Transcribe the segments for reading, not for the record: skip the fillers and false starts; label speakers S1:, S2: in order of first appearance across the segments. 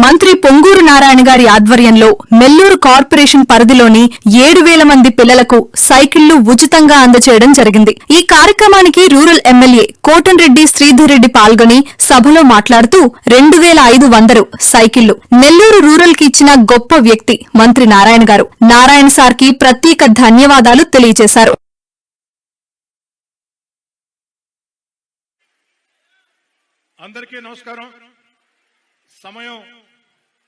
S1: మంత్రి పొంగూరు నారాయణ గారి ఆధ్వర్యంలో నెల్లూరు కార్పొరేషన్ పరిధిలోని 7,000 మంది పిల్లలకు సైకిళ్లు ఉచితంగా అందజేయడం జరిగింది. ఈ కార్యక్రమానికి రూరల్ ఎమ్మెల్యే కోటంరెడ్డి శ్రీధర్ రెడ్డి పాల్గొని సభలో మాట్లాడుతూ 2,500 సైకిళ్లు నెల్లూరు రూరల్ కి ఇచ్చిన గొప్ప వ్యక్తి మంత్రి నారాయణ గారు. నారాయణ సార్ కి ప్రత్యేక ధన్యవాదాలు తెలియజేశారు.
S2: అందరికీ నమస్కారం. సమయం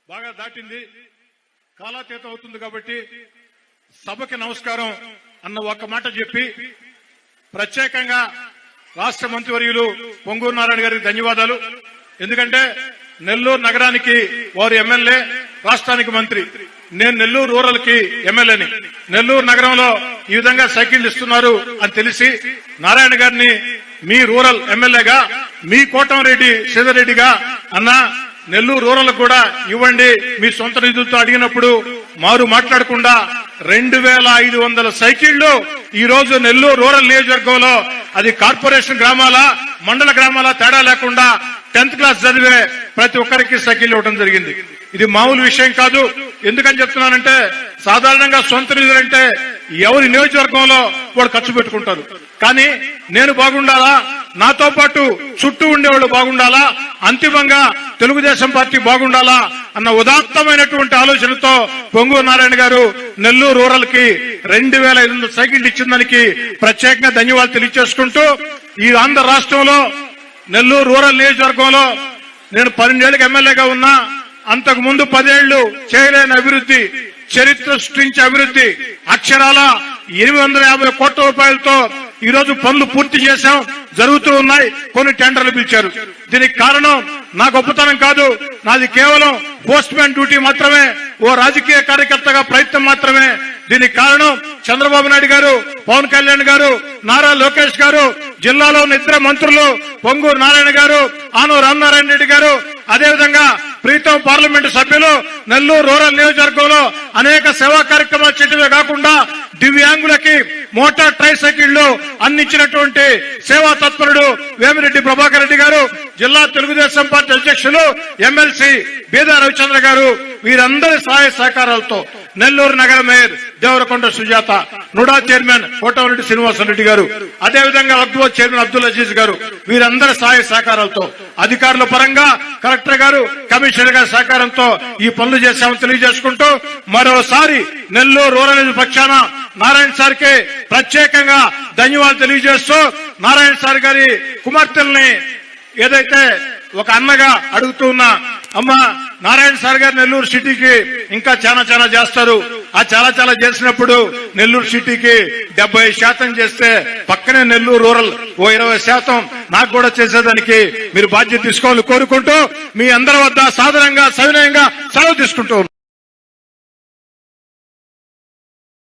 S2: బాగా దాటింది, కాలాతీతం అవుతుంది కాబట్టి సభకి నమస్కారం అన్న ఒక్క మాట చెప్పి ప్రత్యేకంగా రాష్ట్ర మంత్రివర్యులు పొంగూరు నారాయణ గారికి ధన్యవాదాలు. ఎందుకంటే నెల్లూరు నగరానికి వారు ఎమ్మెల్యే, రాష్ట్రానికి మంత్రి. నేను నెల్లూరు రూరల్ కి ఎమ్మెల్యేని. నెల్లూరు నగరంలో ఈ విధంగా సైకిల్ ఇస్తున్నారు అని తెలిసి నారాయణ గారిని మీ రూరల్ ఎమ్మెల్యేగా, మీ కోటంరెడ్డి శ్రీధర్ రెడ్డిగా అన్న నెల్లూరు రూరల్ కూడా ఇవ్వండి మీ సొంత నిధులతో అడిగినప్పుడు మారు మాట్లాడకుండా 2,500 సైకిళ్లు ఈ రోజు నెల్లూరు రూరల్ నియోజకవర్గంలో, అది కార్పొరేషన్ గ్రామాల మండల గ్రామాల తేడా లేకుండా 10th క్లాస్ చదివే ప్రతి ఒక్కరికి సైకిల్ ఇవ్వడం జరిగింది. ఇది మామూలు విషయం కాదు. ఎందుకని చెప్తున్నానంటే సాధారణంగా సొంత నిధులంటే ఎవరి నియోజకవర్గంలో వాడు ఖర్చు పెట్టుకుంటారు. కానీ నేను బాగుండాలా, నాతో పాటు చుట్టూ ఉండేవాళ్ళు బాగుండాలా, అంతిమంగా తెలుగుదేశం పార్టీ బాగుండాలా అన్న ఉదాత్తమైనటువంటి ఆలోచనతో పొంగూరు నారాయణ గారు నెల్లూరు రూరల్ కి 2,500 సైకిళ్లు ఇచ్చిన దానికి ప్రత్యేకంగా ధన్యవాదాలు తెలియజేసుకుంటూ, ఈ ఆంధ్ర రాష్ట్రంలో నెల్లూరు రూరల్ నియోజకవర్గంలో నేను 12 ఏళ్ళకి ఎమ్మెల్యేగా ఉన్నా. అంతకు ముందు 10 ఏళ్లు చేయలేని అభివృద్ధి, చరిత్ర సృష్టించే అభివృద్ధి, అక్షరాల 850 కోట్ల రూపాయలతో ఈ రోజు పనులు పూర్తి చేశాం, జరుగుతూ ఉన్నాయి. కొన్ని టెండర్లు పిలిచారు. దీనికి కారణం నా గొప్పతనం కాదు, నాది కేవలం పోస్ట్ మ్యాన్ డ్యూటీ మాత్రమే, ఓ రాజకీయ కార్యకర్తగా ప్రయత్నం మాత్రమే. దీనికి కారణం చంద్రబాబు నాయుడు గారు, పవన్ కళ్యాణ్ గారు, నారా లోకేష్ గారు, జిల్లాలో ఉన్న ఇద్దరు మంత్రులు పొంగూరు నారాయణ గారు, ఆనవ రామనారాయణ రెడ్డి గారు, అదేవిధంగా ప్రీతం పార్లమెంటు సభ్యులు నెల్లూరు రూరల్ నియోజకవర్గంలో అనేక సేవా కార్యక్రమాలు చేయడమే కాకుండా దివ్యాంగులకి మోటార్ ట్రై సైకిళ్లు అందించినటువంటి సేవా తత్పరుడు వేమిరెడ్డి ప్రభాకర్ రెడ్డి గారు, జిల్లా తెలుగుదేశం పార్టీ అధ్యక్షులు ఎమ్మెల్సీ బీదా రవిచంద్ర గారు, వీరందరి సహాయ సహకారాలతో నెల్లూరు నగర mayor Devarakonda Sujatha, NUDA chairman Kotamreddy Srinivasa Reddy గారు, అదేవిధంగా వక్ఫ్ చైర్మన్ అబ్దుల్ అజీజ్ గారు, వీరందరి సహాయ సహకారాలతో అధికారుల పరంగా కలెక్టర్ గారు, కమిషనర్ గారి సహకారంతో ఈ పనులు చేశామని తెలియజేసుకుంటూ మరోసారి నెల్లూరు రూరల్ పక్షాన నారాయణ సార్ కి ప్రత్యేకంగా ధన్యవాదాలు తెలియజేస్తూ, నారాయణ సార్ గారి కుమార్తెల్ని ఏదైతే ఒక అన్నగా అడుగుతూ ఉన్నా, అమ్మ నారాయణ సార్ గారు నెల్లూరు సిటీకి ఇంకా చాలా చేస్తారు. ఆ చాలా చేసినప్పుడు నెల్లూరు సిటీకి 70% చేస్తే పక్కనే నెల్లూరు రూరల్ ఓ 20% నాకు కూడా చేసేదానికి మీరు బాధ్యత తీసుకోవాలని కోరుకుంటూ మీ అందరి వద్ద సాధారణంగా సవినయంగా సెలవు తీసుకుంటూ